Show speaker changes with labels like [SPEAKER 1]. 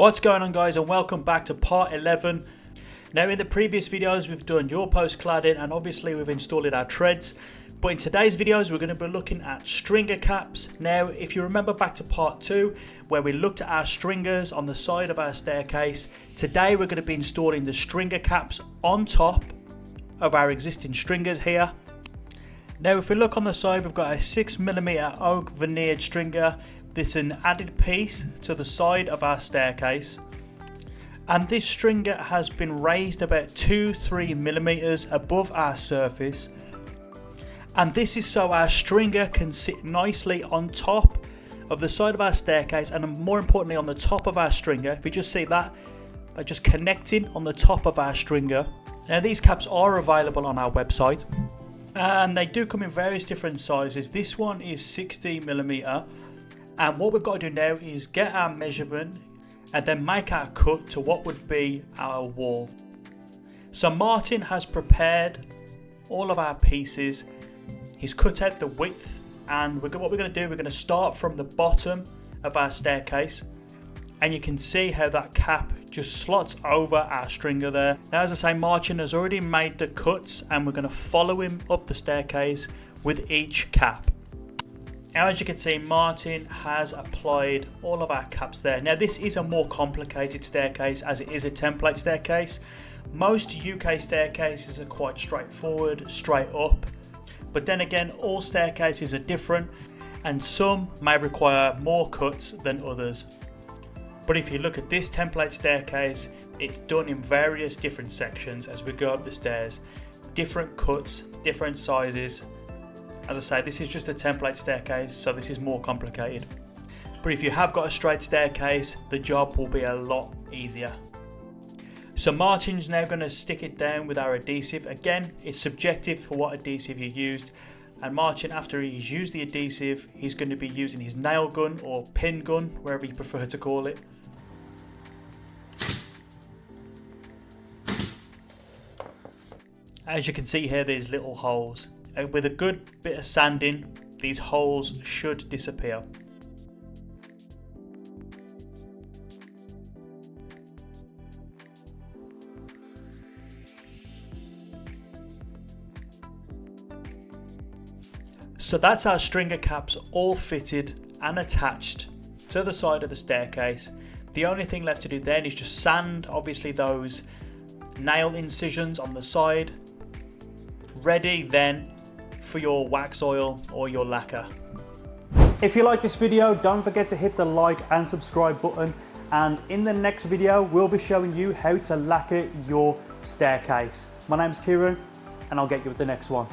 [SPEAKER 1] What's going on, guys, and welcome back to part 11. Now, in the previous videos we've done your post cladding and obviously we've installed our treads, but in today's videos we're going to be looking at stringer caps. Now, if you remember back to part 2 where we looked at our stringers on the side of our staircase, today we're going to be installing the stringer caps on top of our existing stringers here. Now, if we look on the side, we've got a 6mm oak veneered stringer. This is an added piece to the side of our staircase, and this stringer has been raised about 2-3 millimeters above our surface, and this is so our stringer can sit nicely on top of the side of our staircase, and more importantly on the top of our stringer. If you just see that, they're just connecting on the top of our stringer. Now, these caps are available on our website and they do come in various different sizes. This one is 60mm. And what we've got to do now is get our measurement and then make our cut to what would be our wall. So Martin has prepared all of our pieces. He's cut out the width, and what we're going to do, we're going to start from the bottom of our staircase, and you can see how that cap just slots over our stringer there. Now, as I say, Martin has already made the cuts and we're going to follow him up the staircase with each cap. Now, as you can see, Martin has applied all of our caps there. Now, this is a more complicated staircase as it is a template staircase. Most UK staircases are quite straightforward, straight up. But then again, all staircases are different and some may require more cuts than others. But if you look at this template staircase, it's done in various different sections as we go up the stairs. Different cuts, different sizes. As I say, this is just a template staircase, so this is more complicated. But if you have got a straight staircase, the job will be a lot easier. So Martin's now going to stick it down with our adhesive. Again, it's subjective for what adhesive you used. And Martin, after he's used the adhesive, he's going to be using his nail gun or pin gun, wherever you prefer to call it. As you can see here, there's little holes. With a good bit of sanding, these holes should disappear. So that's our stringer caps all fitted and attached to the side of the staircase. The only thing left to do then is just sand, obviously, those nail incisions on the side. Ready then for your wax oil or your lacquer. If you like this video, don't forget to hit the like and subscribe button, and in the next video we'll be showing you how to lacquer your staircase. My name's Kieran and I'll get you with the next one.